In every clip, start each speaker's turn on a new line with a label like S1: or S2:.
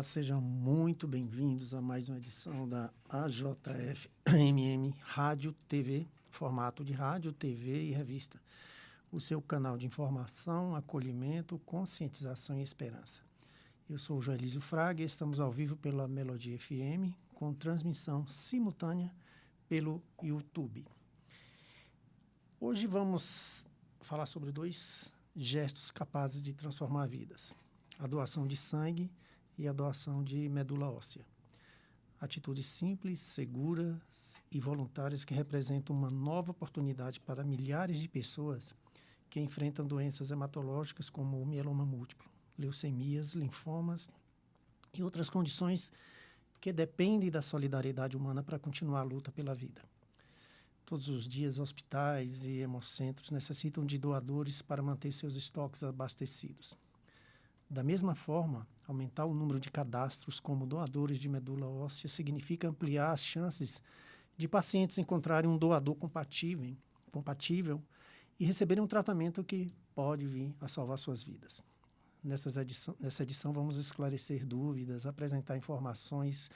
S1: sejam muito bem-vindos a mais uma edição da AJFMM Rádio TV, formato de rádio, TV e revista. O seu canal de informação, acolhimento, conscientização e esperança. Eu sou o Joelísio Fraga e estamos ao vivo pela Melodia FM, com transmissão simultânea pelo YouTube. Hoje vamos falar sobre 2 gestos capazes de transformar vidas: a doação de sangue e a doação de medula óssea. Atitudes simples, seguras e voluntárias que representam uma nova oportunidade para milhares de pessoas que enfrentam doenças hematológicas como o mieloma múltiplo, leucemias, linfomas e outras condições que dependem da solidariedade humana para continuar a luta pela vida. Todos os dias, hospitais e hemocentros necessitam de doadores para manter seus estoques abastecidos. Da mesma forma, aumentar o número de cadastros como doadores de medula óssea significa ampliar as chances de pacientes encontrarem um doador compatível e receberem um tratamento que pode vir a salvar suas vidas. Nessa edição vamos esclarecer dúvidas, apresentar informações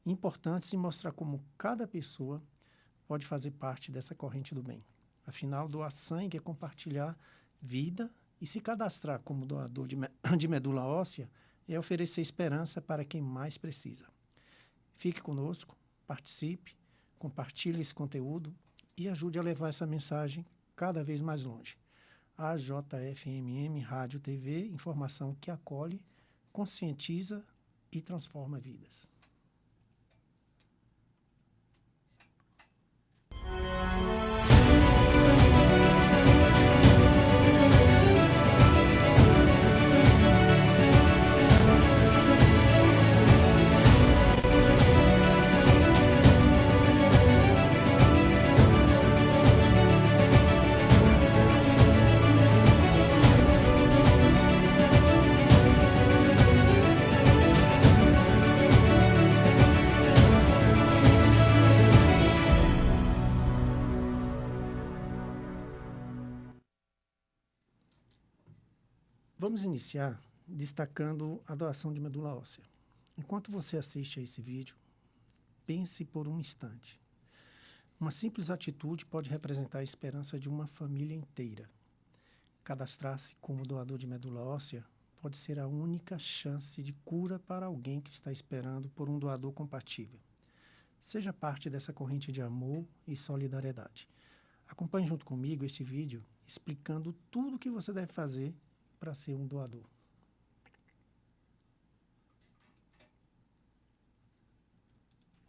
S1: importantes e mostrar como cada pessoa pode fazer parte dessa corrente do bem. Afinal, doar sangue é compartilhar vida e se cadastrar como doador de medula óssea é oferecer esperança para quem mais precisa. Fique conosco, participe, compartilhe esse conteúdo e ajude a levar essa mensagem cada vez mais longe. A JFMM Rádio TV, informação que acolhe, conscientiza e transforma vidas. Vamos iniciar destacando a doação de medula óssea. Enquanto você assiste a esse vídeo, pense por um instante. Uma simples atitude pode representar a esperança de uma família inteira. Cadastrar-se como doador de medula óssea pode ser a única chance de cura para alguém que está esperando por um doador compatível. Seja parte dessa corrente de amor e solidariedade. Acompanhe junto comigo este vídeo explicando tudo o que você deve fazer para ser um doador.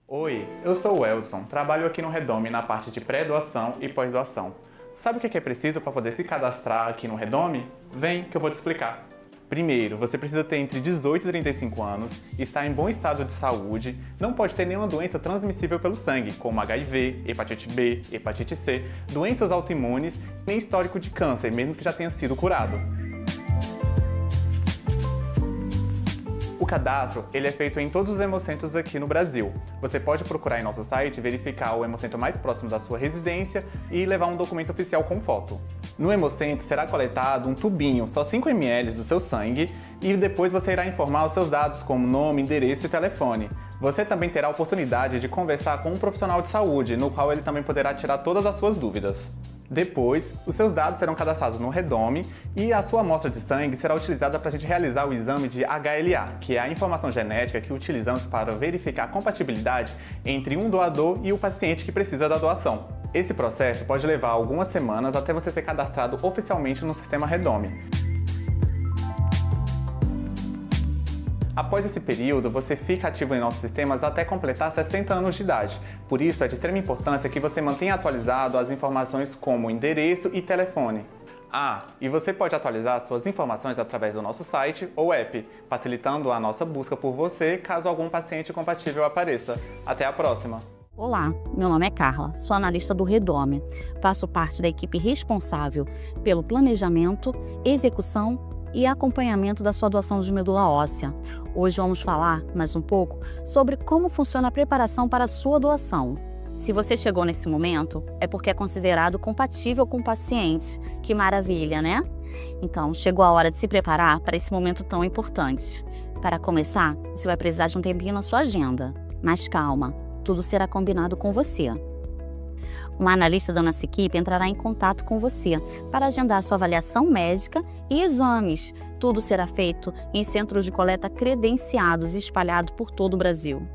S2: Oi, eu sou o Eldson, trabalho aqui no Redome na parte de pré-doação e pós-doação. Sabe o que é preciso para poder se cadastrar aqui no Redome? Vem que eu vou te explicar. Primeiro, você precisa ter entre 18 e 35 anos, estar em bom estado de saúde, não pode ter nenhuma doença transmissível pelo sangue, como HIV, hepatite B, hepatite C, doenças autoimunes, nem histórico de câncer, mesmo que já tenha sido curado. O cadastro ele é feito em todos os hemocentros aqui no Brasil. Você pode procurar em nosso site, verificar o hemocentro mais próximo da sua residência e levar um documento oficial com foto. No hemocentro será coletado um tubinho, só 5 ml do seu sangue, e depois você irá informar os seus dados como nome, endereço e telefone. Você também terá a oportunidade de conversar com um profissional de saúde, no qual ele também poderá tirar todas as suas dúvidas. Depois, os seus dados serão cadastrados no Redome e a sua amostra de sangue será utilizada para a gente realizar o exame de HLA, que é a informação genética que utilizamos para verificar a compatibilidade entre um doador e o paciente que precisa da doação. Esse processo pode levar algumas semanas até você ser cadastrado oficialmente no sistema Redome. Após esse período, você fica ativo em nossos sistemas até completar 60 anos de idade. Por isso, é de extrema importância que você mantenha atualizado as informações como endereço e telefone. E você pode atualizar suas informações através do nosso site ou app, facilitando a nossa busca por você caso algum paciente compatível apareça. Até a próxima!
S3: Olá, meu nome é Carla, sou analista do Redome. Faço parte da equipe responsável pelo planejamento, execução e acompanhamento da sua doação de medula óssea. Hoje vamos falar mais um pouco sobre como funciona a preparação para a sua doação. Se você chegou nesse momento, é porque é considerado compatível com o paciente. Que maravilha, né? Então, chegou a hora de se preparar para esse momento tão importante. Para começar, você vai precisar de um tempinho na sua agenda. Mas calma, tudo será combinado com você. Uma analista da nossa equipe entrará em contato com você para agendar sua avaliação médica e exames. Tudo será feito em centros de coleta credenciados e espalhados por todo o Brasil.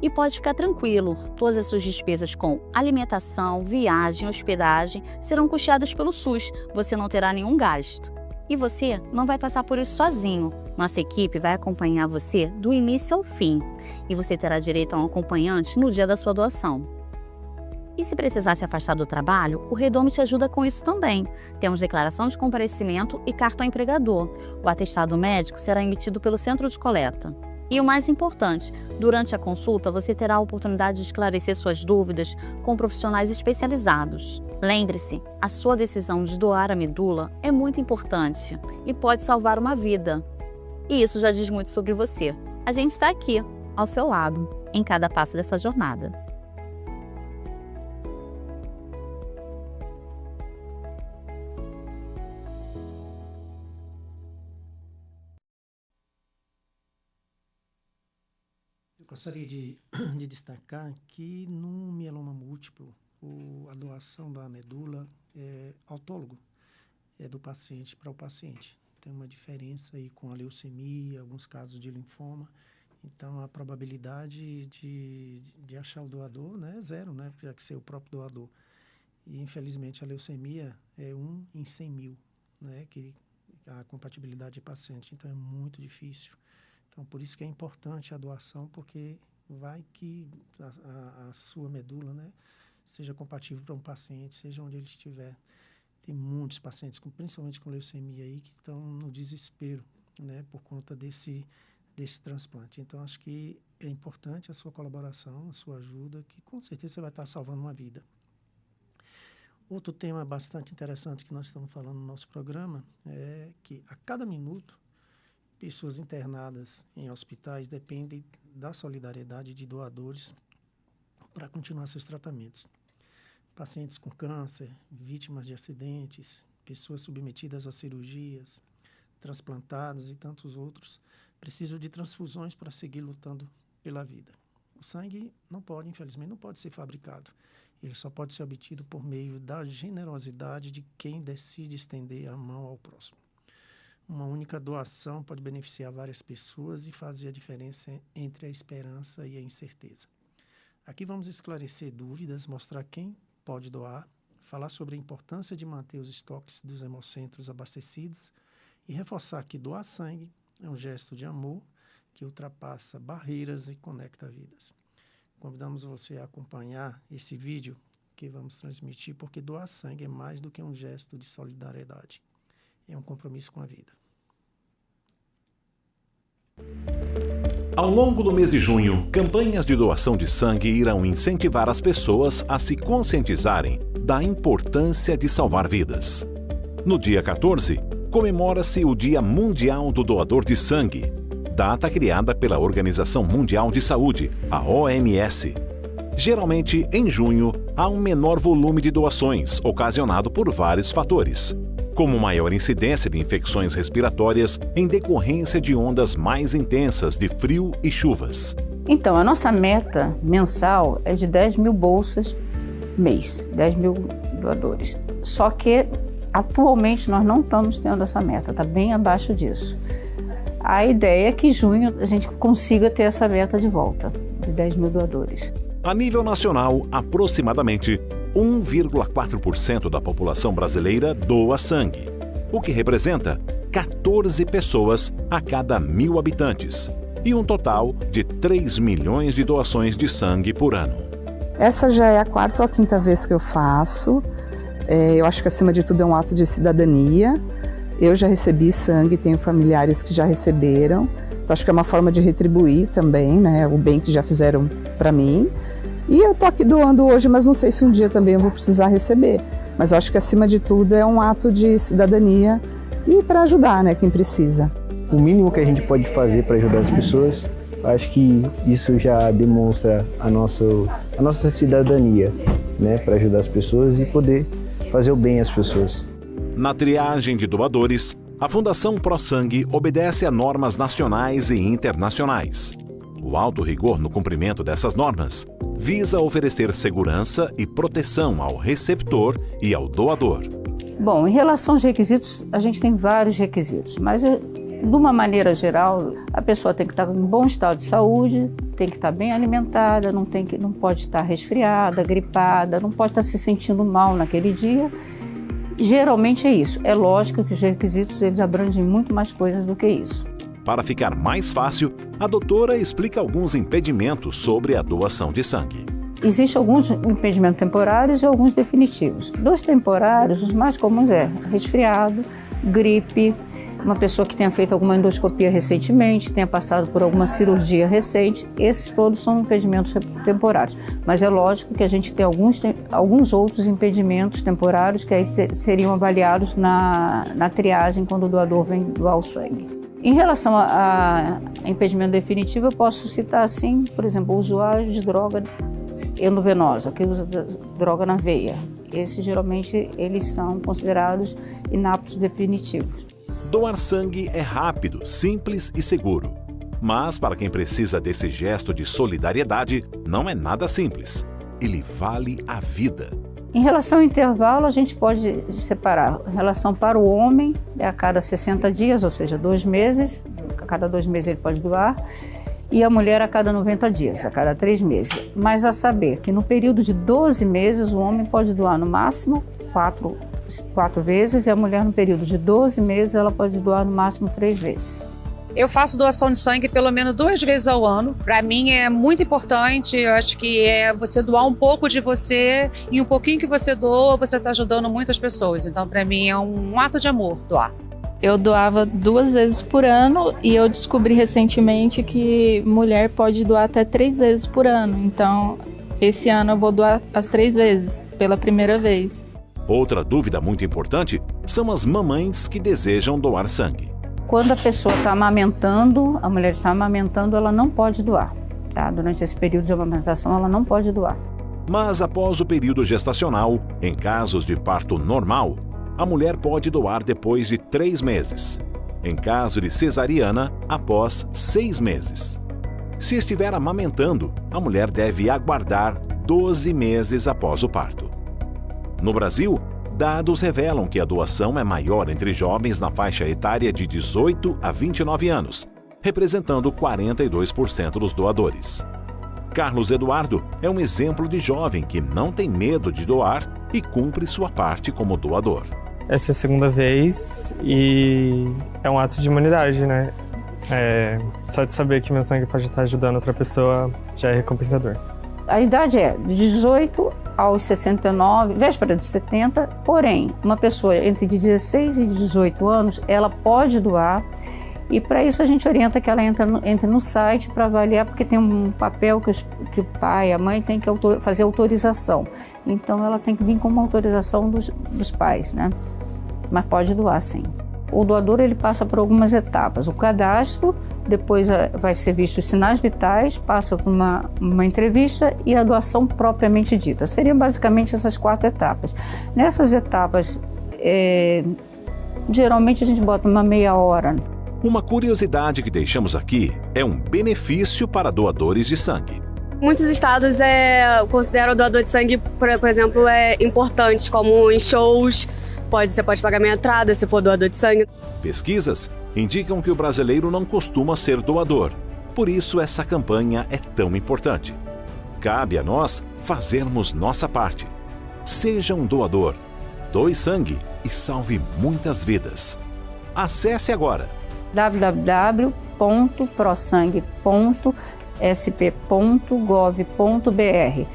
S3: E pode ficar tranquilo, todas as suas despesas com alimentação, viagem, hospedagem serão custeadas pelo SUS, você não terá nenhum gasto. E você não vai passar por isso sozinho. Nossa equipe vai acompanhar você do início ao fim. E você terá direito a um acompanhante no dia da sua doação. E se precisar se afastar do trabalho, o Redomo te ajuda com isso também. Temos declaração de comparecimento e cartão empregador. O atestado médico será emitido pelo centro de coleta. E o mais importante, durante a consulta você terá a oportunidade de esclarecer suas dúvidas com profissionais especializados. Lembre-se, a sua decisão de doar a medula é muito importante e pode salvar uma vida. E isso já diz muito sobre você. A gente está aqui, ao seu lado, em cada passo dessa jornada.
S1: Gostaria de destacar que no mieloma múltiplo, a doação da medula é autólogo, é do paciente para o paciente. Tem uma diferença aí com a leucemia, alguns casos de linfoma. Então, a probabilidade de achar o doador, né, é zero, né, já que ser o próprio doador. E, infelizmente, a leucemia é 1 em 100 mil, né, que a compatibilidade de paciente. Então, é muito difícil. Então, por isso que é importante a doação, porque vai que a sua medula, né, seja compatível para um paciente, seja onde ele estiver. Tem muitos pacientes, principalmente com leucemia aí, que estão no desespero, né, por conta desse transplante. Então, acho que é importante a sua colaboração, a sua ajuda, que com certeza você vai estar salvando uma vida. Outro tema bastante interessante que nós estamos falando no nosso programa é que a cada minuto, pessoas internadas em hospitais dependem da solidariedade de doadores para continuar seus tratamentos. Pacientes com câncer, vítimas de acidentes, pessoas submetidas a cirurgias, transplantados e tantos outros precisam de transfusões para seguir lutando pela vida. O sangue infelizmente, não pode ser fabricado. Ele só pode ser obtido por meio da generosidade de quem decide estender a mão ao próximo. Uma única doação pode beneficiar várias pessoas e fazer a diferença entre a esperança e a incerteza. Aqui vamos esclarecer dúvidas, mostrar quem pode doar, falar sobre a importância de manter os estoques dos hemocentros abastecidos e reforçar que doar sangue é um gesto de amor que ultrapassa barreiras e conecta vidas. Convidamos você a acompanhar esse vídeo que vamos transmitir, porque doar sangue é mais do que um gesto de solidariedade. É um compromisso com a vida.
S4: Ao longo do mês de junho, campanhas de doação de sangue irão incentivar as pessoas a se conscientizarem da importância de salvar vidas. No dia 14, comemora-se o Dia Mundial do Doador de Sangue, data criada pela Organização Mundial de Saúde, a OMS. Geralmente, em junho, há um menor volume de doações, ocasionado por vários fatores, como maior incidência de infecções respiratórias em decorrência de ondas mais intensas de frio e chuvas.
S5: Então, a nossa meta mensal é de 10 mil bolsas mês, 10 mil doadores. Só que, atualmente, nós não estamos tendo essa meta, está bem abaixo disso. A ideia é que em junho a gente consiga ter essa meta de volta, de 10 mil doadores.
S4: A nível nacional, aproximadamente 1,4% da população brasileira doa sangue, o que representa 14 pessoas a cada 1.000 habitantes e um total de 3 milhões de doações de sangue por ano.
S6: Essa já é a 4ª ou a 5ª vez que eu faço. Eu acho que, acima de tudo, é um ato de cidadania. Eu já recebi sangue, tenho familiares que já receberam. Então, acho que é uma forma de retribuir também, né, o bem que já fizeram para mim. E eu tô aqui doando hoje, mas não sei se um dia também eu vou precisar receber. Mas eu acho que, acima de tudo, é um ato de cidadania e para ajudar, né, quem precisa.
S7: O mínimo que a gente pode fazer para ajudar as pessoas, acho que isso já demonstra a nossa cidadania, né, para ajudar as pessoas e poder fazer o bem às pessoas.
S4: Na triagem de doadores, a Fundação ProSangue obedece a normas nacionais e internacionais. O alto rigor no cumprimento dessas normas visa oferecer segurança e proteção ao receptor e ao doador.
S5: Bom, em relação aos requisitos, a gente tem vários requisitos, mas de uma maneira geral, a pessoa tem que estar em bom estado de saúde, tem que estar bem alimentada, não pode estar resfriada, gripada, não pode estar se sentindo mal naquele dia. Geralmente é isso. É lógico que os requisitos eles abrangem muito mais coisas do que isso.
S4: Para ficar mais fácil, a doutora explica alguns impedimentos sobre a doação de sangue.
S5: Existem alguns impedimentos temporários e alguns definitivos. Dos temporários, os mais comuns é resfriado, gripe, uma pessoa que tenha feito alguma endoscopia recentemente, tenha passado por alguma cirurgia recente. Esses todos são impedimentos temporários. Mas é lógico que a gente tem alguns outros impedimentos temporários que aí seriam avaliados na triagem quando o doador vem doar o sangue. Em relação a impedimento definitivo, eu posso citar assim, por exemplo, o usuário de droga endovenosa, que usa droga na veia. Esses geralmente eles são considerados inaptos definitivos.
S4: Doar sangue é rápido, simples e seguro. Mas para quem precisa desse gesto de solidariedade, não é nada simples. Ele vale a vida.
S5: Em relação ao intervalo, a gente pode separar. Em relação para o homem, é a cada 60 dias, ou seja, 2 meses. A cada 2 meses ele pode doar. E a mulher a cada 90 dias, a cada 3 meses. Mas a saber que no período de 12 meses, o homem pode doar no máximo 4 vezes e a mulher no período de 12 meses, ela pode doar no máximo 3 vezes.
S8: Eu faço doação de sangue pelo menos 2 vezes ao ano. Para mim é muito importante, eu acho que é você doar um pouco de você e um pouquinho que você doa, você está ajudando muitas pessoas. Então, para mim é um ato de amor doar.
S9: Eu doava 2 vezes por ano e eu descobri recentemente que mulher pode doar até 3 vezes por ano. Então, esse ano eu vou doar as 3 vezes, pela primeira vez.
S4: Outra dúvida muito importante são as mamães que desejam doar sangue.
S5: Quando a pessoa está amamentando, a mulher está amamentando, ela não pode doar. Tá? Durante esse período de amamentação, ela não pode doar.
S4: Mas após o período gestacional, em casos de parto normal, a mulher pode doar depois de 3 meses. Em caso de cesariana, após 6 meses. Se estiver amamentando, a mulher deve aguardar 12 meses após o parto. No Brasil, dados revelam que a doação é maior entre jovens na faixa etária de 18 a 29 anos, representando 42% dos doadores. Carlos Eduardo é um exemplo de jovem que não tem medo de doar e cumpre sua parte como doador.
S10: Essa é a segunda vez e é um ato de humanidade, né? Só de saber que meu sangue pode estar ajudando outra pessoa já é recompensador.
S5: A idade é de 18 aos 69, véspera dos 70, porém, uma pessoa entre 16 e 18 anos, ela pode doar e para isso a gente orienta que ela entre no site para avaliar, porque tem um papel que o pai, a mãe tem que fazer autorização. Então ela tem que vir com uma autorização dos pais, né? Mas pode doar sim. O doador ele passa por algumas etapas. O cadastro, depois vai ser visto os sinais vitais, passa por uma entrevista e a doação propriamente dita. Seriam basicamente essas 4 etapas. Nessas etapas, geralmente a gente bota uma meia hora.
S4: Uma curiosidade que deixamos aqui é um benefício para doadores de sangue.
S11: Muitos estados consideram o doador de sangue, por exemplo, importante, como em shows. Você pode pagar minha entrada se for doador de sangue.
S4: Pesquisas indicam que o brasileiro não costuma ser doador. Por isso essa campanha é tão importante. Cabe a nós fazermos nossa parte. Seja um doador. Doe sangue e salve muitas vidas. Acesse agora
S5: www.prosangue.sp.gov.br.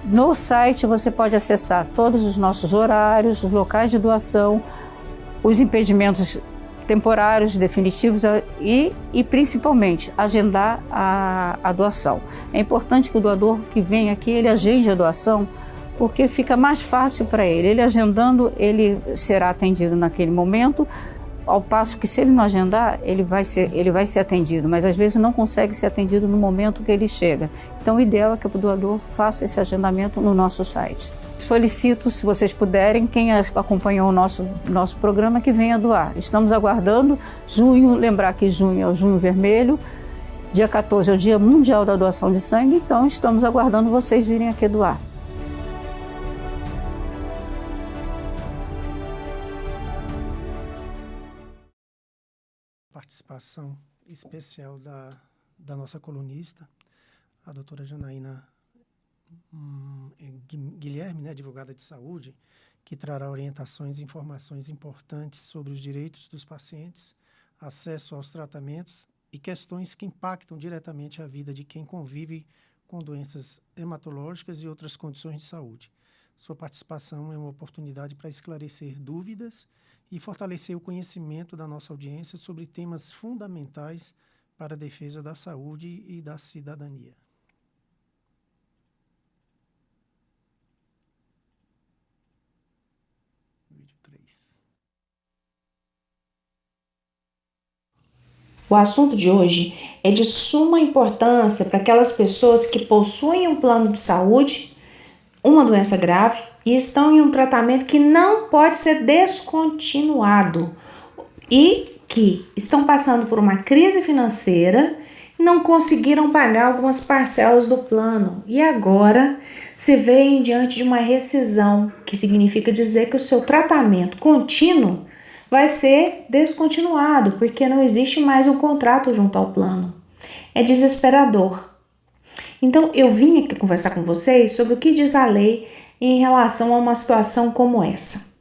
S5: No site você pode acessar todos os nossos horários, os locais de doação, os impedimentos temporários, definitivos e principalmente agendar a doação. É importante que o doador que vem aqui, ele agende a doação, porque fica mais fácil para ele. Ele agendando, ele será atendido naquele momento, ao passo que se ele não agendar, ele vai ser atendido, mas às vezes não consegue ser atendido no momento que ele chega. Então o ideal é que o doador faça esse agendamento no nosso site. Solicito, se vocês puderem, quem acompanhou o nosso programa, que venha doar. Estamos aguardando junho, lembrar que junho é o Junho Vermelho, dia 14 é o Dia Mundial da Doação de Sangue, então estamos aguardando vocês virem aqui doar.
S1: Participação especial da nossa colunista, a doutora Janaína Guilherme, né, advogada de saúde, que trará orientações e informações importantes sobre os direitos dos pacientes, acesso aos tratamentos e questões que impactam diretamente a vida de quem convive com doenças hematológicas e outras condições de saúde. Sua participação é uma oportunidade para esclarecer dúvidas e fortalecer o conhecimento da nossa audiência sobre temas fundamentais para a defesa da saúde e da cidadania. Vídeo 3.
S12: O assunto de hoje é de suma importância para aquelas pessoas que possuem um plano de saúde, uma doença grave, e estão em um tratamento que não pode ser descontinuado e que estão passando por uma crise financeira e não conseguiram pagar algumas parcelas do plano e agora se veem diante de uma rescisão, que significa dizer que o seu tratamento contínuo vai ser descontinuado, porque não existe mais um contrato junto ao plano. É desesperador. Então, eu vim aqui conversar com vocês sobre o que diz a lei em relação a uma situação como essa.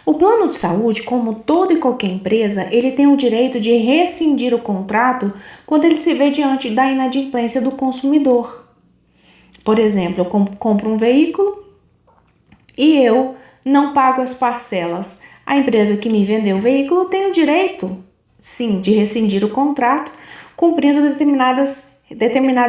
S12: O plano de saúde, como toda e qualquer empresa, ele tem o direito de rescindir o contrato quando ele se vê diante da inadimplência do consumidor. Por exemplo, eu compro um veículo e eu não pago as parcelas. A empresa que me vendeu o veículo tem o direito, sim, de rescindir o contrato, cumprindo determinados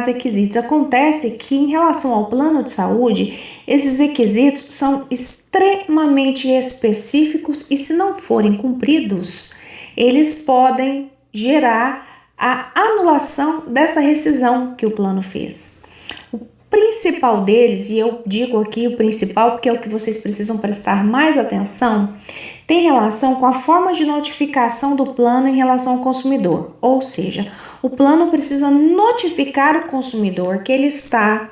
S12: requisitos. Acontece que, em relação ao plano de saúde, esses requisitos são extremamente específicos e, se não forem cumpridos, eles podem gerar a anulação dessa rescisão que o plano fez. O principal deles, e eu digo aqui o principal porque é o que vocês precisam prestar mais atenção, tem relação com a forma de notificação do plano em relação ao consumidor. Ou seja, o plano precisa notificar o consumidor que ele está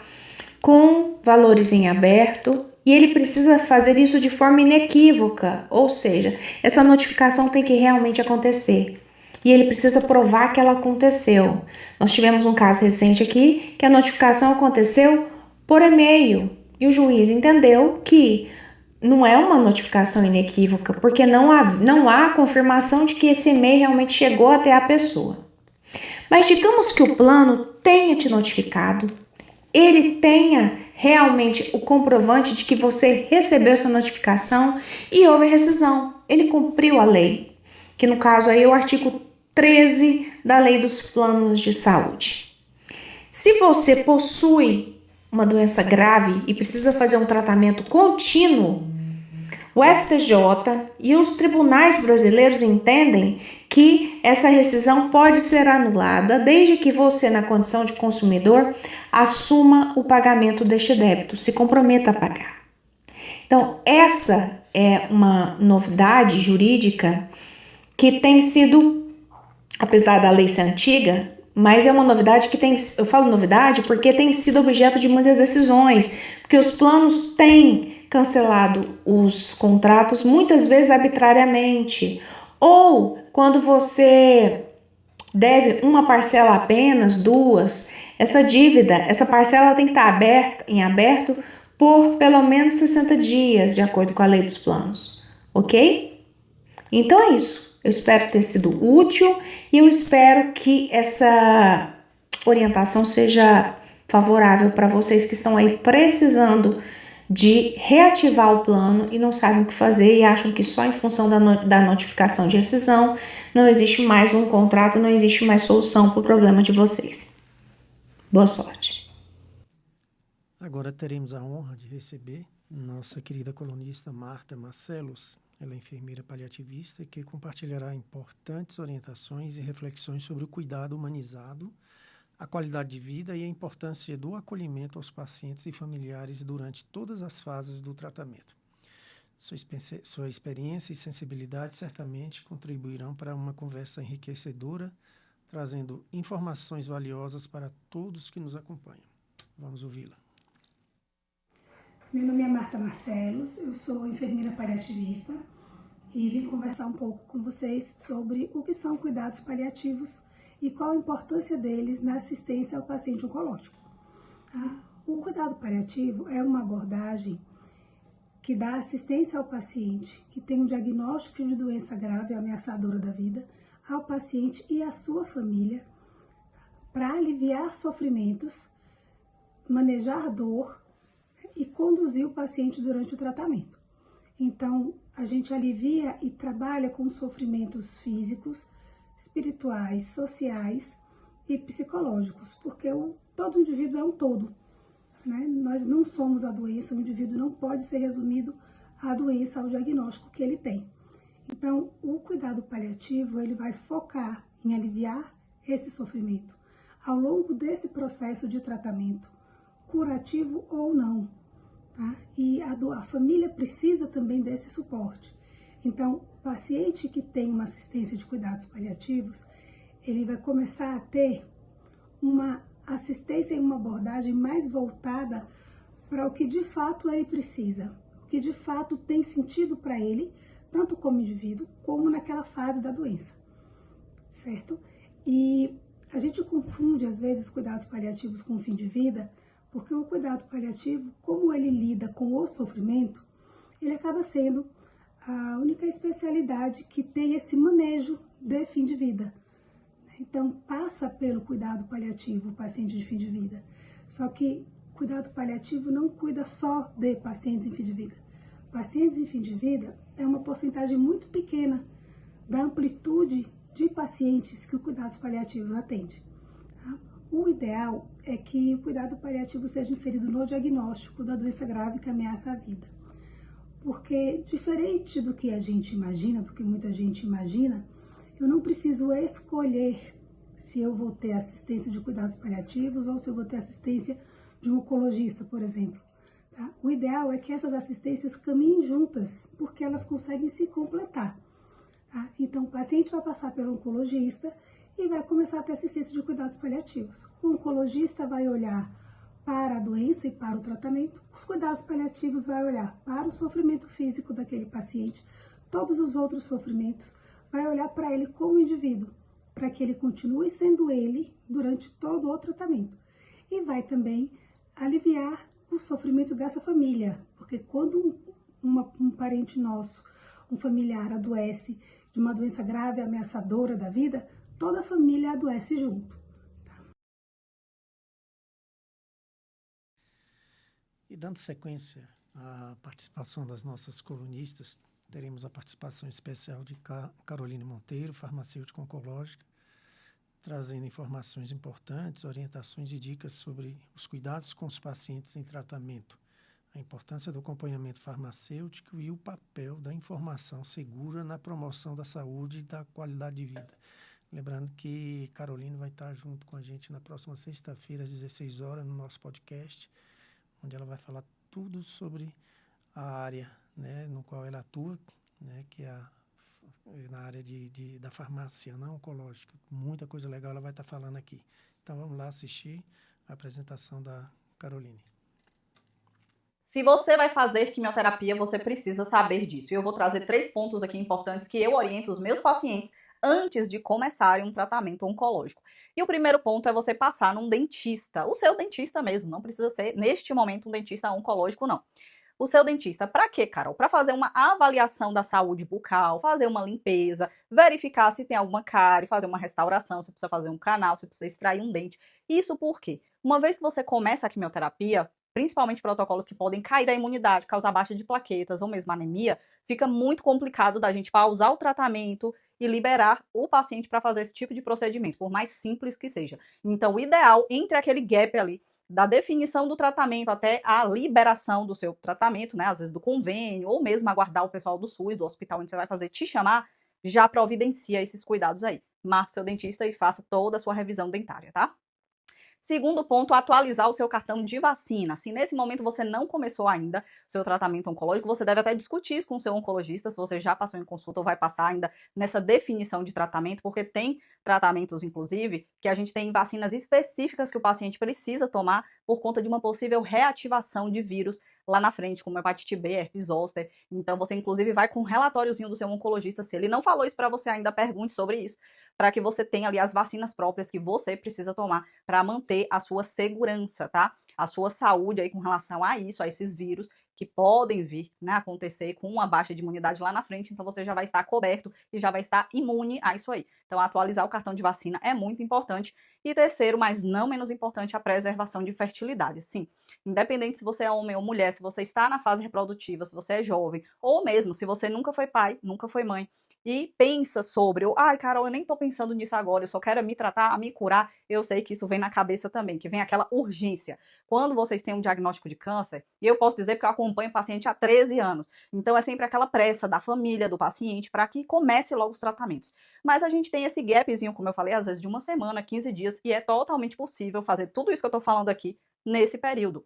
S12: com valores em aberto e ele precisa fazer isso de forma inequívoca. Ou seja, essa notificação tem que realmente acontecer. E ele precisa provar que ela aconteceu. Nós tivemos um caso recente aqui que a notificação aconteceu por e-mail. E o juiz entendeu que não é uma notificação inequívoca, porque não há confirmação de que esse e-mail realmente chegou até a pessoa. Mas digamos que o plano tenha te notificado, ele tenha realmente o comprovante de que você recebeu essa notificação e houve rescisão. Ele cumpriu a lei, que no caso aí é o artigo 13 da Lei dos Planos de Saúde. Se você possui uma doença grave e precisa fazer um tratamento contínuo, o STJ e os tribunais brasileiros entendem que essa rescisão pode ser anulada desde que você, na condição de consumidor, assuma o pagamento deste débito, se comprometa a pagar. Então, essa é uma novidade jurídica que tem sido, apesar da lei ser antiga, mas é uma novidade que eu falo novidade porque tem sido objeto de muitas decisões, porque os planos têm cancelado os contratos muitas vezes arbitrariamente, ou quando você deve uma parcela apenas, duas, essa parcela tem que estar em aberto por pelo menos 60 dias, de acordo com a lei dos planos, ok? Então é isso, eu espero ter sido útil e eu espero que essa orientação seja favorável para vocês que estão aí precisando de reativar o plano e não sabem o que fazer e acham que só em função da notificação de rescisão não existe mais um contrato, não existe mais solução para o problema de vocês. Boa sorte.
S1: Agora teremos a honra de receber nossa querida colunista Marta Marcelos. Ela é enfermeira paliativista que compartilhará importantes orientações e reflexões sobre o cuidado humanizado a qualidade de vida e a importância do acolhimento aos pacientes e familiares durante todas as fases do tratamento. Sua experiência e sensibilidade certamente contribuirão para uma conversa enriquecedora, trazendo informações valiosas para todos que nos acompanham. Vamos ouvi-la.
S13: Meu nome é Marta Marcelos, eu sou enfermeira paliativista e vim conversar um pouco com vocês sobre o que são cuidados paliativos e qual a importância deles na assistência ao paciente oncológico. Tá? O cuidado paliativo é uma abordagem que dá assistência ao paciente que tem um diagnóstico de doença grave ameaçadora da vida, ao paciente e à sua família, para aliviar sofrimentos, manejar dor e conduzir o paciente durante o tratamento. Então, a gente alivia e trabalha com sofrimentos físicos, espirituais, sociais e psicológicos, porque todo indivíduo é um todo, né? Nós não somos a doença, o indivíduo não pode ser resumido à doença, ao diagnóstico que ele tem. Então, o cuidado paliativo, ele vai focar em aliviar esse sofrimento ao longo desse processo de tratamento, curativo ou não, tá? E a família precisa também desse suporte. Então, o paciente que tem uma assistência de cuidados paliativos, ele vai começar a ter uma assistência e uma abordagem mais voltada para o que de fato ele precisa, o que de fato tem sentido para ele, tanto como indivíduo, como naquela fase da doença, certo? E a gente confunde, às vezes, cuidados paliativos com o fim de vida, porque o cuidado paliativo, como ele lida com o sofrimento, ele acaba sendo a única especialidade que tem esse manejo de fim de vida. Então, passa pelo cuidado paliativo o paciente de fim de vida. Só que o cuidado paliativo não cuida só de pacientes em fim de vida. Pacientes em fim de vida é uma porcentagem muito pequena da amplitude de pacientes que o cuidado paliativo atende. Tá? O ideal é que o cuidado paliativo seja inserido no diagnóstico da doença grave que ameaça a vida. Porque, diferente do que a gente imagina, do que muita gente imagina, eu não preciso escolher se eu vou ter assistência de cuidados paliativos ou se eu vou ter assistência de um oncologista, por exemplo. Tá? O ideal é que essas assistências caminhem juntas, porque elas conseguem se completar. Tá? Então, o paciente vai passar pelo oncologista e vai começar a ter assistência de cuidados paliativos. O oncologista vai olhar para a doença e para o tratamento, os cuidados paliativos vai olhar para o sofrimento físico daquele paciente, todos os outros sofrimentos, vai olhar para ele como indivíduo, para que ele continue sendo ele durante todo o tratamento. E vai também aliviar o sofrimento dessa família, porque quando um parente nosso, um familiar adoece de uma doença grave, ameaçadora da vida, toda a família adoece junto.
S1: E dando sequência à participação das nossas colunistas, teremos a participação especial de Caroline Monteiro, farmacêutica oncológica, trazendo informações importantes, orientações e dicas sobre os cuidados com os pacientes em tratamento, a importância do acompanhamento farmacêutico e o papel da informação segura na promoção da saúde e da qualidade de vida. Lembrando que Caroline vai estar junto com a gente na próxima sexta-feira, às 16 horas, no nosso podcast, onde ela vai falar tudo sobre a área, né, no qual ela atua, né, que é na área da farmácia não oncológica. Muita coisa legal ela vai estar falando aqui. Então vamos lá assistir a apresentação da Caroline.
S14: Se você vai fazer quimioterapia, você precisa saber disso. E eu vou trazer 3 pontos aqui importantes que eu oriento os meus pacientes antes de começarem um tratamento oncológico. E o primeiro ponto é você passar num dentista, o seu dentista mesmo, não precisa ser, neste momento, um dentista oncológico, não. O seu dentista, para quê, Carol? Para fazer uma avaliação da saúde bucal, fazer uma limpeza, verificar se tem alguma cárie, fazer uma restauração, se precisa fazer um canal, se precisa extrair um dente. Isso por quê? Uma vez que você começa a quimioterapia, principalmente protocolos que podem cair a imunidade, causar baixa de plaquetas ou mesmo anemia, fica muito complicado da gente pausar o tratamento e liberar o paciente para fazer esse tipo de procedimento, por mais simples que seja. Então, o ideal, entre aquele gap ali, da definição do tratamento até a liberação do seu tratamento, né, às vezes do convênio, ou mesmo aguardar o pessoal do SUS, do hospital onde você vai fazer, te chamar, já providencia esses cuidados aí. Marque seu dentista e faça toda a sua revisão dentária, tá? Segundo ponto, atualizar o seu cartão de vacina. Se nesse momento você não começou ainda o seu tratamento oncológico, você deve até discutir isso com o seu oncologista, se você já passou em consulta ou vai passar ainda nessa definição de tratamento, porque tem tratamentos, inclusive, que a gente tem vacinas específicas que o paciente precisa tomar por conta de uma possível reativação de vírus lá na frente, como hepatite B, herpes zoster. Então, você, inclusive, vai com um relatóriozinho do seu oncologista. Se ele não falou isso para você ainda, pergunte sobre isso, para que você tenha ali as vacinas próprias que você precisa tomar para manter a sua segurança, tá? A sua saúde aí com relação a isso, a esses vírus que podem vir, né, acontecer com uma baixa de imunidade lá na frente, então você já vai estar coberto e já vai estar imune a isso aí. Então, atualizar o cartão de vacina é muito importante. E terceiro, mas não menos importante, a preservação de fertilidade. Sim, independente se você é homem ou mulher, se você está na fase reprodutiva, se você é jovem, ou mesmo se você nunca foi pai, nunca foi mãe, e pensa sobre, ai, Carol, eu nem tô pensando nisso agora, eu só quero me tratar, me curar, eu sei que isso vem na cabeça também, que vem aquela urgência. Quando vocês têm um diagnóstico de câncer, e eu posso dizer porque eu acompanho o paciente há 13 anos, então é sempre aquela pressa da família, do paciente, para que comece logo os tratamentos. Mas a gente tem esse gapzinho, como eu falei, às vezes de uma semana, 15 dias, e é totalmente possível fazer tudo isso que eu tô falando aqui nesse período,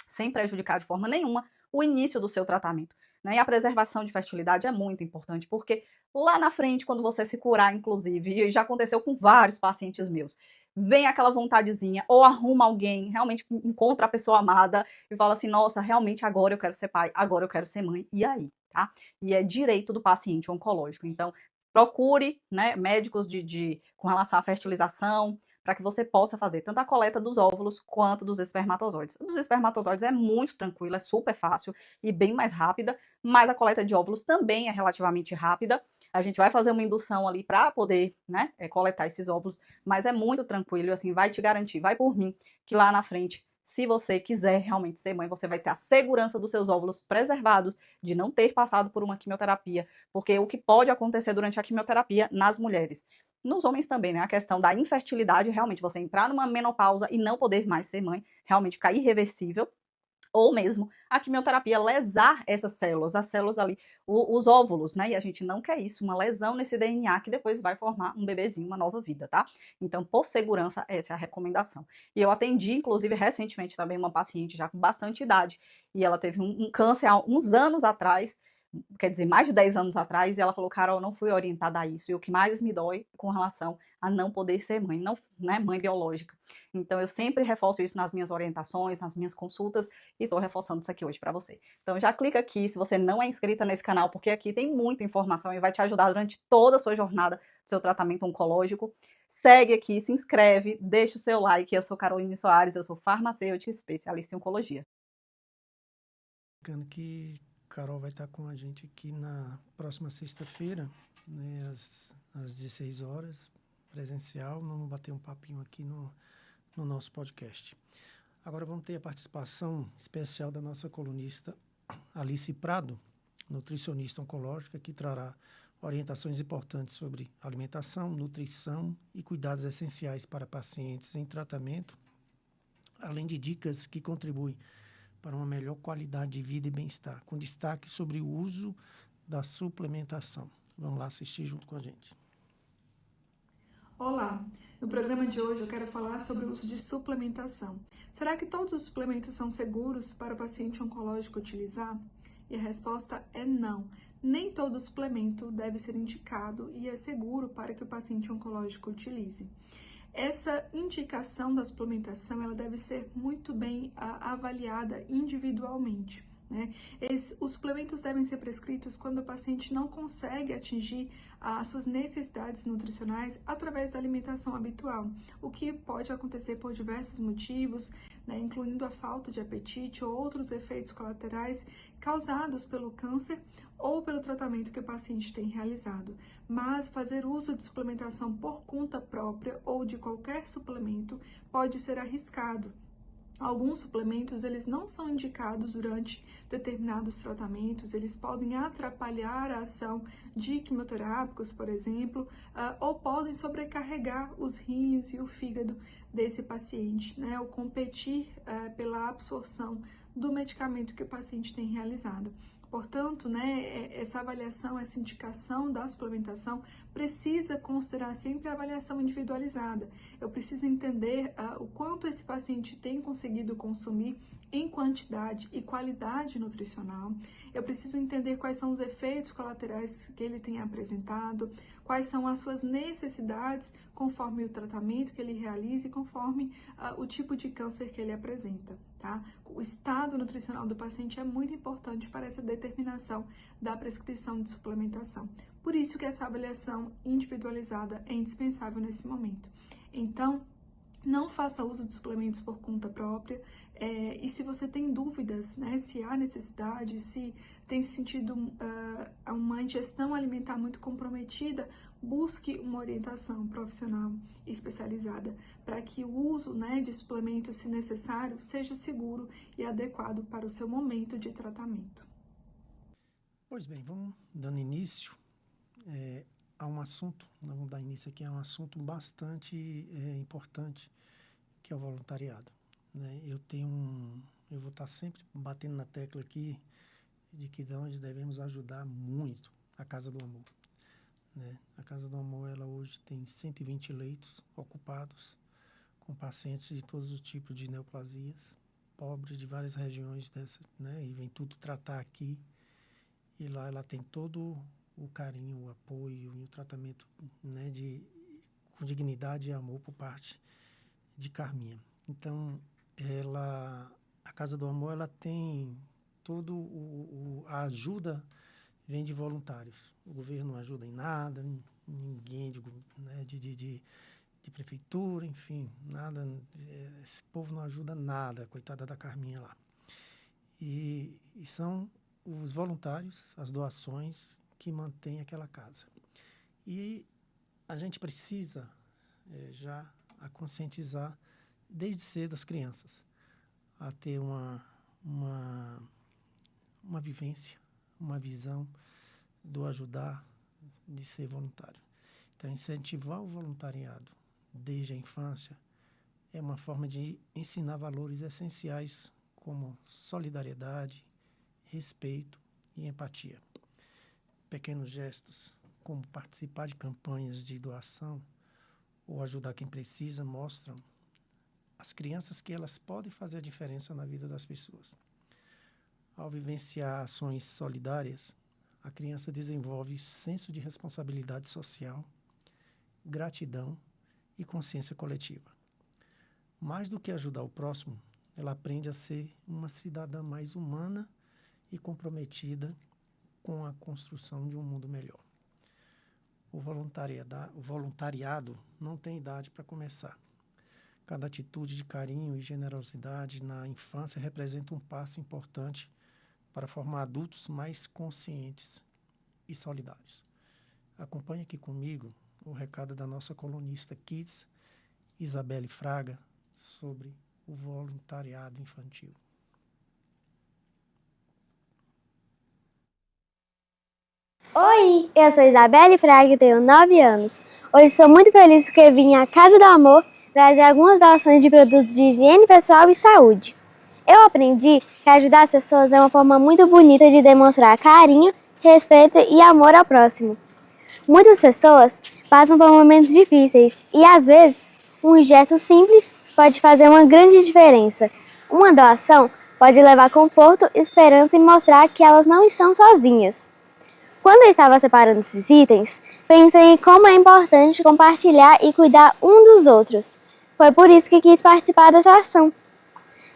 S14: sem prejudicar de forma nenhuma o início do seu tratamento. E a preservação de fertilidade é muito importante, porque lá na frente, quando você se curar, inclusive, e já aconteceu com vários pacientes meus, vem aquela vontadezinha, ou arruma alguém, realmente encontra a pessoa amada e fala assim, nossa, realmente agora eu quero ser pai, agora eu quero ser mãe, e aí, tá? E é direito do paciente oncológico. Então, procure, né, médicos com relação à fertilização, para que você possa fazer tanto a coleta dos óvulos quanto dos espermatozoides. Dos espermatozoides é muito tranquilo, é super fácil e bem mais rápida, mas a coleta de óvulos também é relativamente rápida. A gente vai fazer uma indução ali para poder, né, coletar esses óvulos, mas é muito tranquilo, assim, vai te garantir, vai por mim, que lá na frente, se você quiser realmente ser mãe, você vai ter a segurança dos seus óvulos preservados, de não ter passado por uma quimioterapia, porque o que pode acontecer durante a quimioterapia nas mulheres, nos homens também, né, a questão da infertilidade, realmente você entrar numa menopausa e não poder mais ser mãe, realmente ficar irreversível, ou mesmo a quimioterapia lesar essas células, as células ali, os óvulos, né? E a gente não quer isso, uma lesão nesse DNA que depois vai formar um bebezinho, uma nova vida, tá? Então, por segurança, essa é a recomendação. E eu atendi, inclusive, recentemente também uma paciente já com bastante idade, e ela teve um câncer há uns anos atrás, quer dizer, mais de 10 anos atrás, e ela falou, Carol, eu não fui orientada a isso, e o que mais me dói com relação a não poder ser mãe, não, né, mãe biológica. Então, eu sempre reforço isso nas minhas orientações, nas minhas consultas, e estou reforçando isso aqui hoje para você. Então, já clica aqui, se você não é inscrita nesse canal, porque aqui tem muita informação e vai te ajudar durante toda a sua jornada do seu tratamento oncológico. Segue aqui, se inscreve, deixa o seu like. Eu sou Caroline Soares, eu sou farmacêutica especialista em oncologia.
S1: Que Carol vai estar com a gente aqui na próxima sexta-feira, né, às 16 horas, presencial. Vamos bater um papinho aqui no nosso podcast. Agora vamos ter a participação especial da nossa colunista Alice Prado, nutricionista oncológica, que trará orientações importantes sobre alimentação, nutrição e cuidados essenciais para pacientes em tratamento, além de dicas que contribuem para uma melhor qualidade de vida e bem-estar, com destaque sobre o uso da suplementação. Vamos lá assistir junto com a gente.
S15: Olá! No programa de hoje eu quero falar sobre o uso de suplementação. Será que todos os suplementos são seguros para o paciente oncológico utilizar? E a resposta é não. Nem todo suplemento deve ser indicado e é seguro para que o paciente oncológico utilize. Essa indicação da suplementação ela deve ser muito bem avaliada individualmente, né? Os suplementos devem ser prescritos quando o paciente não consegue atingir as suas necessidades nutricionais através da alimentação habitual, o que pode acontecer por diversos motivos, né, incluindo a falta de apetite ou outros efeitos colaterais causados pelo câncer ou pelo tratamento que o paciente tem realizado. Mas fazer uso de suplementação por conta própria ou de qualquer suplemento pode ser arriscado. Alguns suplementos, eles não são indicados durante determinados tratamentos, eles podem atrapalhar a ação de quimioterápicos, por exemplo, ou podem sobrecarregar os rins e o fígado desse paciente, né, ou competir pela absorção do medicamento que o paciente tem realizado. Portanto, né, essa avaliação, essa indicação da suplementação precisa considerar sempre a avaliação individualizada. Eu preciso entender o quanto esse paciente tem conseguido consumir em quantidade e qualidade nutricional. Eu preciso entender quais são os efeitos colaterais que ele tem apresentado, quais são as suas necessidades conforme o tratamento que ele realiza e conforme o tipo de câncer que ele apresenta, tá? O estado nutricional do paciente é muito importante para essa determinação da prescrição de suplementação. Por isso que essa avaliação individualizada é indispensável nesse momento. Então, não faça uso de suplementos por conta própria, e se você tem dúvidas, né, se há necessidade, se tem sentido uma ingestão alimentar muito comprometida, busque uma orientação profissional especializada para que o uso, né, de suplementos, se necessário, seja seguro e adequado para o seu momento de tratamento.
S1: Pois bem, vamos dando início a um assunto, vamos dar início aqui a um assunto bastante importante, que é o voluntariado, né? Eu vou estar sempre batendo na tecla aqui de que nós devemos ajudar muito a Casa do Amor, né? A Casa do Amor, ela hoje tem 120 leitos ocupados com pacientes de todos os tipos de neoplasias, pobres de várias regiões dessa, né? E vem tudo tratar aqui, e lá ela tem todo o carinho, o apoio e o tratamento, né, com dignidade e amor por parte de Carminha. Então, a Casa do Amor, ela tem a ajuda vem de voluntários. O governo não ajuda em nada, ninguém de prefeitura, enfim, nada. Esse povo não ajuda nada, coitada da Carminha lá. E são os voluntários, as doações que mantêm aquela casa. E a gente precisa já a conscientizar desde cedo as crianças a ter uma vivência, uma visão do ajudar, de ser voluntário. Então, incentivar o voluntariado desde a infância é uma forma de ensinar valores essenciais como solidariedade, respeito e empatia. Pequenos gestos, como participar de campanhas de doação ou ajudar quem precisa, mostram às crianças que elas podem fazer a diferença na vida das pessoas. Ao vivenciar ações solidárias, a criança desenvolve senso de responsabilidade social, gratidão e consciência coletiva. Mais do que ajudar o próximo, ela aprende a ser uma cidadã mais humana e comprometida com a construção de um mundo melhor. O voluntariado não tem idade para começar. Cada atitude de carinho e generosidade na infância representa um passo importante para formar adultos mais conscientes e solidários. Acompanhe aqui comigo o recado da nossa colunista Kids, Isabelle Fraga, sobre o voluntariado infantil.
S16: Oi, eu sou Isabelle Fraga e tenho 9 anos. Hoje sou muito feliz porque vim à Casa do Amor trazer algumas doações de produtos de higiene pessoal e saúde. Eu aprendi que ajudar as pessoas é uma forma muito bonita de demonstrar carinho, respeito e amor ao próximo. Muitas pessoas passam por momentos difíceis e, às vezes, um gesto simples pode fazer uma grande diferença. Uma doação pode levar conforto, esperança e mostrar que elas não estão sozinhas. Quando eu estava separando esses itens, pensei em como é importante compartilhar e cuidar um dos outros. Foi por isso que quis participar dessa ação.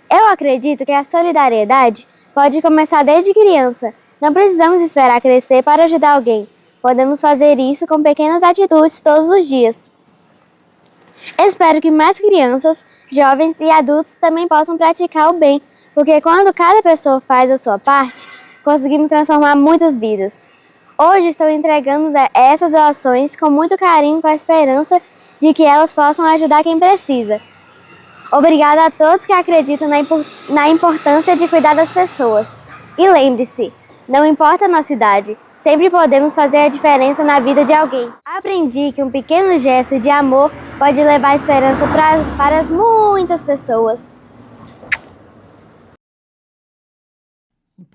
S16: Eu acredito que a solidariedade pode começar desde criança. Não precisamos esperar crescer para ajudar alguém. Podemos fazer isso com pequenas atitudes todos os dias. Espero que mais crianças, jovens e adultos também possam praticar o bem, porque quando cada pessoa faz a sua parte, conseguimos transformar muitas vidas. Hoje estou entregando essas doações com muito carinho, com a esperança de que elas possam ajudar quem precisa. Obrigada a todos que acreditam na importância de cuidar das pessoas. E lembre-se, não importa a nossa idade, sempre podemos fazer a diferença na vida de alguém. Aprendi que um pequeno gesto de amor pode levar esperança para muitas pessoas.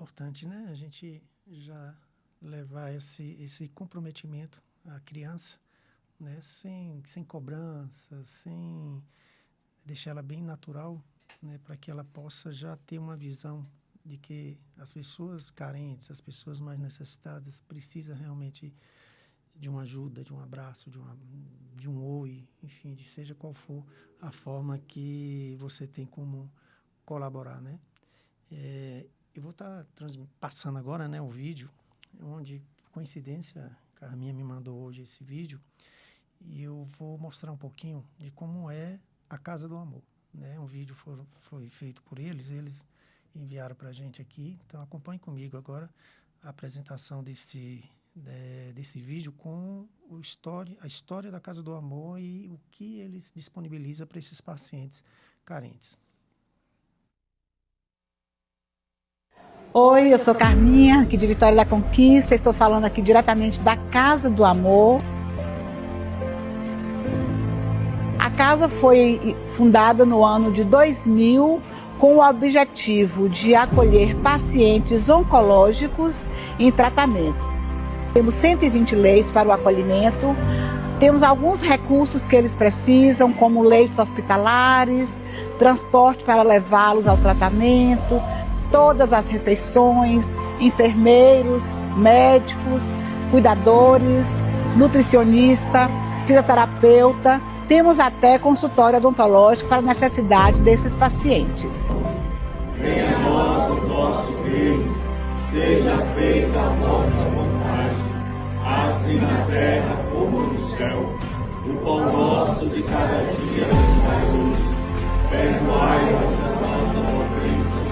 S1: importante, né? A gente já levar esse comprometimento à criança, né? Sem cobrança, sem deixar ela bem natural, né? Para que ela possa já ter uma visão de que as pessoas carentes, as pessoas mais necessitadas precisam realmente de uma ajuda, de um abraço, de um oi, enfim, de seja qual for a forma que você tem como colaborar, né? Eu vou estar passando agora, né, o vídeo, onde, por coincidência, a Carminha me mandou hoje esse vídeo, e eu vou mostrar um pouquinho de como é a Casa do Amor, né? Um vídeo foi feito por eles enviaram para a gente aqui, então acompanhe comigo agora a apresentação desse vídeo com a história da Casa do Amor e o que eles disponibilizam para esses pacientes carentes.
S17: Oi, eu sou Carminha, aqui de Vitória da Conquista, estou falando aqui diretamente da Casa do Amor. A casa foi fundada no ano de 2000 com o objetivo de acolher pacientes oncológicos em tratamento. Temos 120 leitos para o acolhimento, temos alguns recursos que eles precisam, como leitos hospitalares, transporte para levá-los ao tratamento, todas as refeições, enfermeiros, médicos, cuidadores, nutricionista, fisioterapeuta. Temos até consultório odontológico para a necessidade desses pacientes.
S18: Venha a nós o nosso reino, seja feita a vossa vontade, assim na terra como no céu. O pão nosso de cada dia nos dai hoje. Perdoai-nos as nossas ofensas,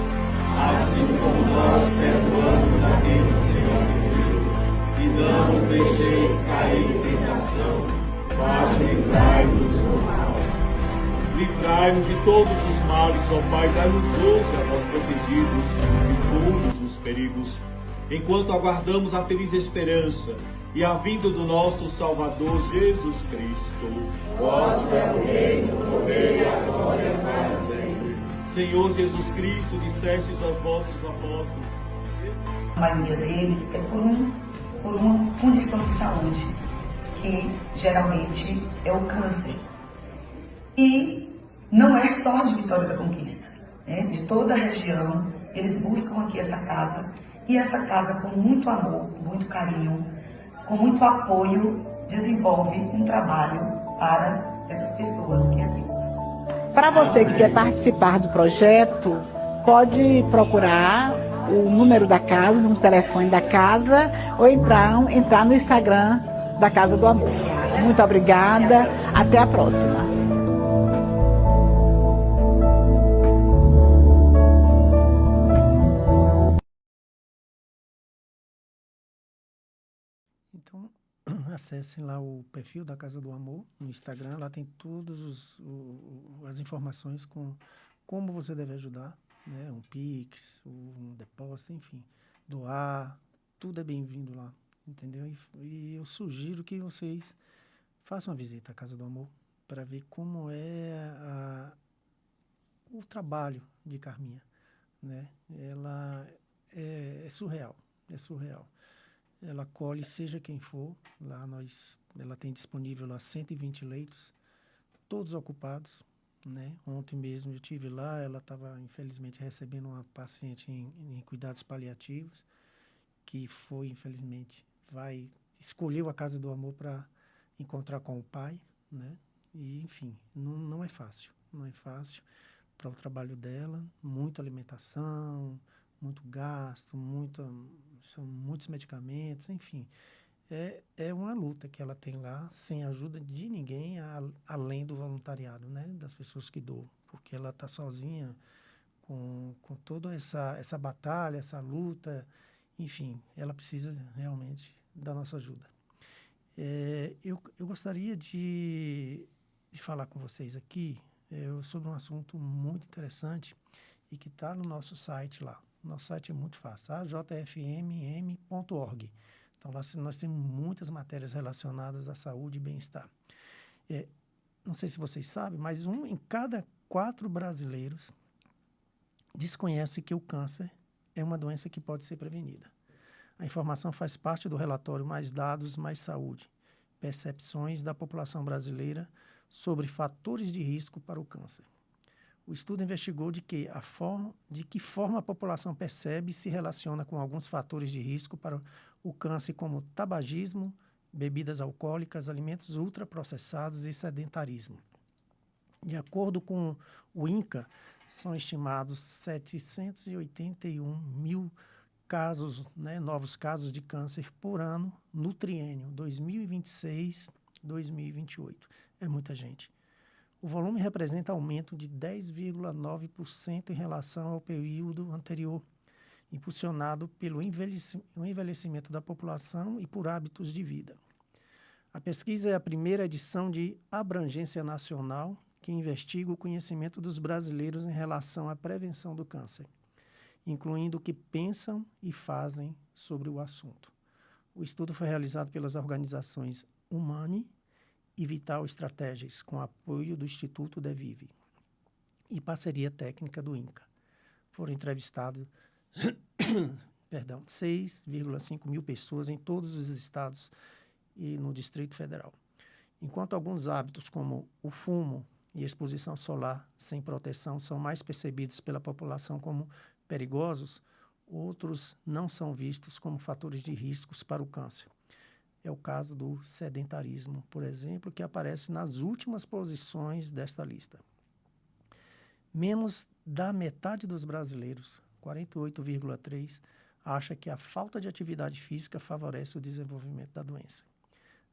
S18: assim como nós perdoamos a quem nos tem ofendido. E não nos deixeis cair em tentação, mas livrai-nos do mal. Livrai-nos de todos os males, ó Pai, dai-nos hoje a nós protegidos de todos os perigos, enquanto aguardamos a feliz esperança e a vinda do nosso Salvador Jesus Cristo. Vosso é o reino, o poder e a glória para sempre. Senhor Jesus Cristo, dissestes aos vossos apóstolos.
S19: A maioria deles é por uma condição de saúde, que geralmente é o câncer. E não é só de Vitória da Conquista, né? De toda a região, eles buscam aqui essa casa, e essa casa, com muito amor, com muito carinho, com muito apoio, desenvolve um trabalho para essas pessoas que aqui buscam.
S17: Para você que quer participar do projeto, pode procurar o número da casa, o número de telefone da casa, ou entrar no Instagram da Casa do Amor. Muito obrigada, até a próxima.
S1: Então, acessem lá o perfil da Casa do Amor no Instagram, lá tem todas as informações com como você deve ajudar, né? Um Pix, um depósito, enfim, doar, tudo é bem-vindo lá. Entendeu? E eu sugiro que vocês façam uma visita à Casa do Amor para ver como é o trabalho de Carminha, né? Ela é surreal, é surreal. Ela acolhe seja quem for, ela tem disponível lá 120 leitos, todos ocupados, né? Ontem mesmo eu estive lá, ela estava infelizmente recebendo uma paciente em cuidados paliativos, que foi, infelizmente, escolheu a Casa do Amor para encontrar com o pai, né? E, enfim, não é fácil. Não é fácil para o trabalho dela. Muita alimentação, muito gasto, são muitos medicamentos, enfim. É uma luta que ela tem lá, sem ajuda de ninguém, além do voluntariado, né? Das pessoas que doam. Porque ela está sozinha com toda essa batalha, essa luta. Enfim, ela precisa realmente da nossa ajuda. Eu gostaria de falar com vocês aqui sobre um assunto muito interessante e que está no nosso site lá. Nosso site é muito fácil, jfmm.org. Então, lá nós temos muitas matérias relacionadas à saúde e bem-estar. Não sei se vocês sabem, mas 1 em cada 4 brasileiros desconhece que o câncer é uma doença que pode ser prevenida. A informação faz parte do relatório Mais Dados, Mais Saúde, percepções da população brasileira sobre fatores de risco para o câncer. O estudo investigou de que forma a população percebe e se relaciona com alguns fatores de risco para o câncer, como tabagismo, bebidas alcoólicas, alimentos ultraprocessados e sedentarismo. De acordo com o INCA, são estimados 781 mil casos, novos casos de câncer por ano no triênio 2026-2028. É muita gente. O volume representa aumento de 10,9% em relação ao período anterior, impulsionado pelo envelhecimento da população e por hábitos de vida. A pesquisa é a primeira edição de abrangência nacional que investiga o conhecimento dos brasileiros em relação à prevenção do câncer, incluindo o que pensam e fazem sobre o assunto. O estudo foi realizado pelas organizações Humane e Vital Strategies, com apoio do Instituto Devive e parceria técnica do INCA. Foram entrevistados 6,5 mil pessoas em todos os estados e no Distrito Federal. Enquanto alguns hábitos, como o fumo e exposição solar sem proteção, são mais percebidos pela população como perigosos, outros não são vistos como fatores de riscos para o câncer. É o caso do sedentarismo, por exemplo, que aparece nas últimas posições desta lista. Menos da metade dos brasileiros, 48,3%, acha que a falta de atividade física favorece o desenvolvimento da doença.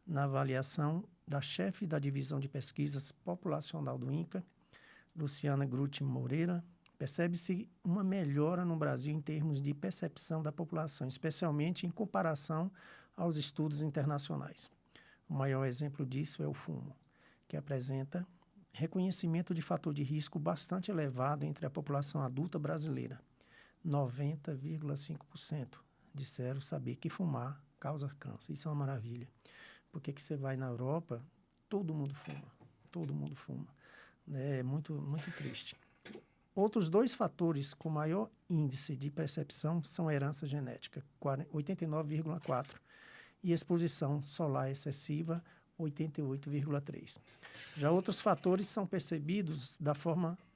S1: Na avaliação da chefe da divisão de pesquisas populacional do INCA, Luciana Grutti Moreira, percebe-se uma melhora no Brasil em termos de percepção da população, especialmente em comparação aos estudos internacionais. O maior exemplo disso é o fumo, que apresenta reconhecimento de fator de risco bastante elevado entre a população adulta brasileira. 90,5% disseram saber que fumar causa câncer. Isso é uma maravilha. Porque que você vai na Europa, todo mundo fuma. Todo mundo fuma. É muito, muito triste. Outros dois fatores com maior índice de percepção são a herança genética, 89,4%, e exposição solar excessiva, 88,3%. Já outros fatores são percebidos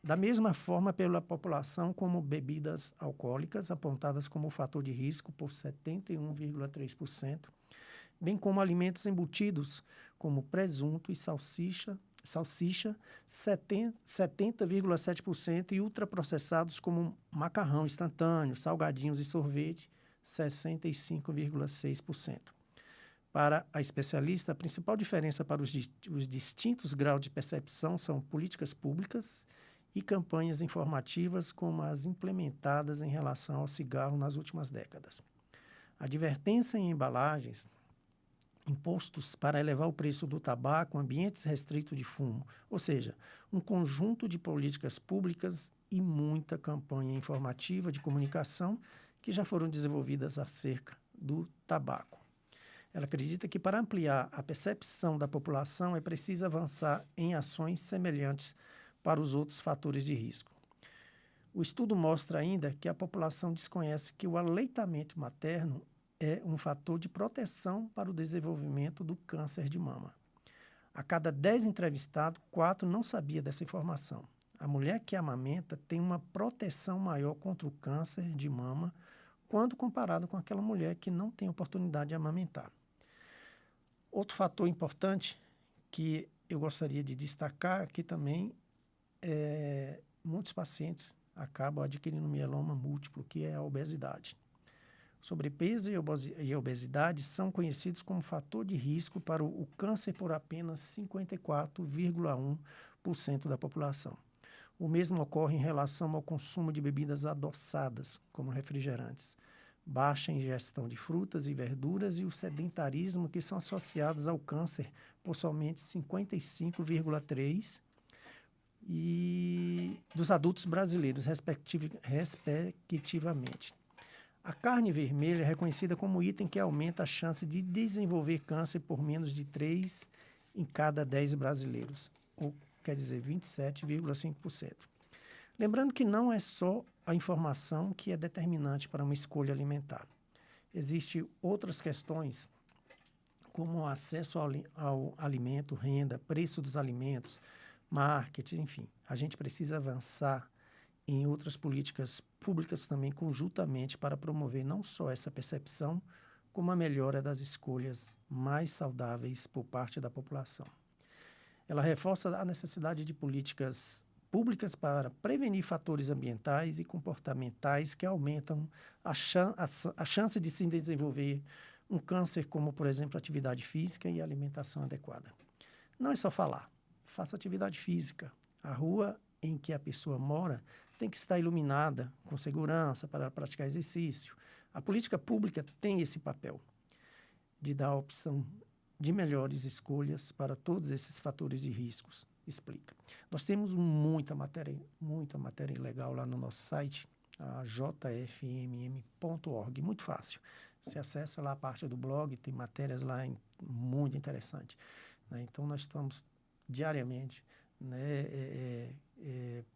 S1: da mesma forma pela população, como bebidas alcoólicas, apontadas como fator de risco por 71,3%, bem como alimentos embutidos, como presunto e salsicha 70,7%, e ultraprocessados como macarrão instantâneo, salgadinhos e sorvete, 65,6%. Para a especialista, a principal diferença para os distintos graus de percepção são políticas públicas e campanhas informativas como as implementadas em relação ao cigarro nas últimas décadas. A advertência em embalagens, impostos para elevar o preço do tabaco, ambientes restritos de fumo, ou seja, um conjunto de políticas públicas e muita campanha informativa de comunicação que já foram desenvolvidas acerca do tabaco. Ela acredita que para ampliar a percepção da população é preciso avançar em ações semelhantes para os outros fatores de risco. O estudo mostra ainda que a população desconhece que o aleitamento materno é um fator de proteção para o desenvolvimento do câncer de mama. A cada 10 entrevistados, 4 não sabia dessa informação. A mulher que amamenta tem uma proteção maior contra o câncer de mama quando comparado com aquela mulher que não tem oportunidade de amamentar. Outro fator importante que eu gostaria de destacar aqui também é muitos pacientes acabam adquirindo mieloma múltiplo, que é a obesidade. Sobrepeso e obesidade são conhecidos como fator de risco para o câncer por apenas 54,1% da população. O mesmo ocorre em relação ao consumo de bebidas adoçadas, como refrigerantes, baixa ingestão de frutas e verduras e o sedentarismo, que são associados ao câncer por somente 55,3% e dos adultos brasileiros, respectivamente. A carne vermelha é reconhecida como item que aumenta a chance de desenvolver câncer por menos de 3 em cada 10 brasileiros, ou quer dizer 27,5%. Lembrando que não é só a informação que é determinante para uma escolha alimentar. Existem outras questões, como o acesso ao alimento, renda, preço dos alimentos, marketing, enfim. A gente precisa avançar em outras políticas públicas também conjuntamente para promover não só essa percepção, como a melhora das escolhas mais saudáveis por parte da população. Ela reforça a necessidade de políticas públicas para prevenir fatores ambientais e comportamentais que aumentam a chance de se desenvolver um câncer, como, por exemplo, atividade física e alimentação adequada. Não é só falar, faça atividade física. A rua em que a pessoa mora tem que estar iluminada, com segurança, para praticar exercício. A política pública tem esse papel de dar a opção de melhores escolhas para todos esses fatores de riscos. Explica. Nós temos muita matéria legal lá no nosso site, a jfmm.org, muito fácil. Você acessa lá a parte do blog, tem matérias lá muito interessantes. Né? Então, nós estamos diariamente, né,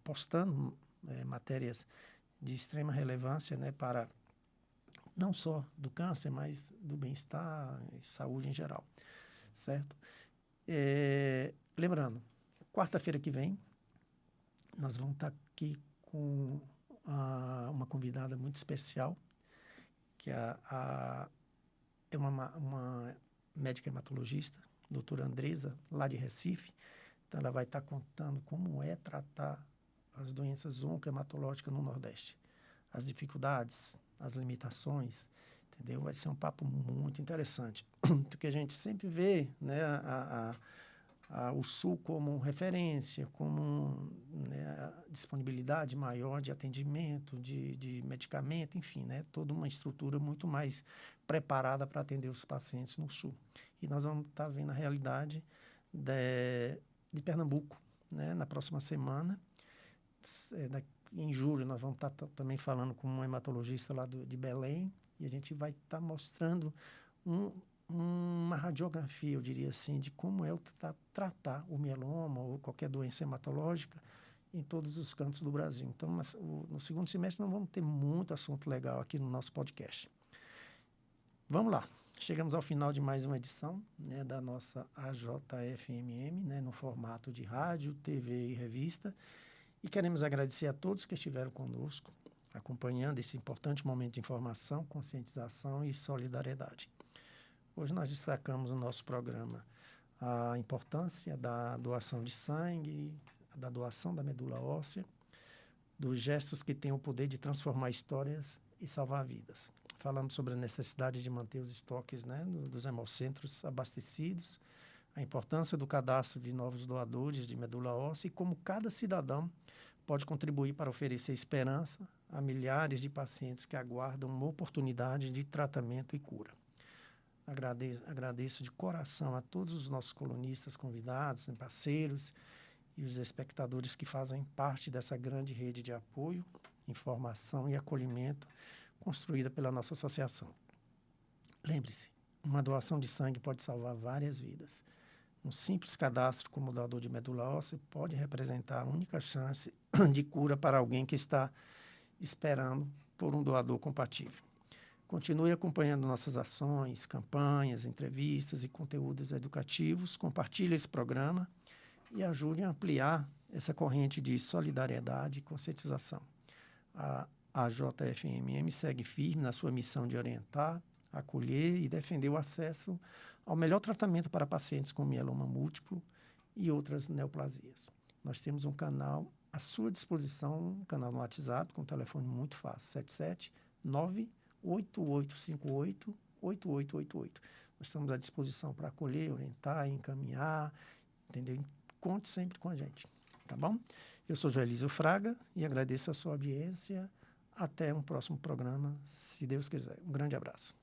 S1: postando matérias de extrema relevância, né, para não só do câncer, mas do bem-estar e saúde em geral, certo? Lembrando, quarta-feira que vem, nós vamos estar aqui com uma convidada muito especial, que é uma médica hematologista, doutora Andresa, lá de Recife. Então, ela vai estar contando como é tratar as doenças oncohematológicas no Nordeste. As dificuldades, as limitações, entendeu? Vai ser um papo muito interessante, porque a gente sempre vê, né, o Sul como referência, como, né, a disponibilidade maior de atendimento, de medicamento, enfim, né, toda uma estrutura muito mais preparada para atender os pacientes no Sul. E nós vamos estar vendo a realidade de Pernambuco, né, na próxima semana. Em julho, nós vamos estar também falando com um hematologista lá de Belém, e a gente vai estar mostrando uma radiografia, eu diria assim, de como é tratar o mieloma ou qualquer doença hematológica em todos os cantos do Brasil. Então, no segundo semestre, nós vamos ter muito assunto legal aqui no nosso podcast. Vamos lá. Chegamos ao final de mais uma edição, né, da nossa AJFMM, né, no formato de rádio, TV e revista. E queremos agradecer a todos que estiveram conosco, acompanhando esse importante momento de informação, conscientização e solidariedade. Hoje nós destacamos no nosso programa a importância da doação de sangue, da doação da medula óssea, dos gestos que têm o poder de transformar histórias e salvar vidas. Falamos sobre a necessidade de manter os estoques, né, dos hemocentros abastecidos, a importância do cadastro de novos doadores de medula óssea e como cada cidadão pode contribuir para oferecer esperança a milhares de pacientes que aguardam uma oportunidade de tratamento e cura. Agradeço de coração a todos os nossos colunistas convidados, parceiros e os espectadores que fazem parte dessa grande rede de apoio, informação e acolhimento construída pela nossa associação. Lembre-se, uma doação de sangue pode salvar várias vidas. Um simples cadastro como doador de medula óssea pode representar a única chance de cura para alguém que está esperando por um doador compatível. Continue acompanhando nossas ações, campanhas, entrevistas e conteúdos educativos. Compartilhe esse programa e ajude a ampliar essa corrente de solidariedade e conscientização. A JFMM segue firme na sua missão de orientar, acolher e defender o acesso ao melhor tratamento para pacientes com mieloma múltiplo e outras neoplasias. Nós temos um canal à sua disposição, um canal no WhatsApp com um telefone muito fácil, 779-8858-8888. Nós estamos à disposição para acolher, orientar, encaminhar, entendeu? Conte sempre com a gente, tá bom? Eu sou Joelísio Fraga e agradeço a sua audiência. Até um próximo programa, se Deus quiser. Um grande abraço.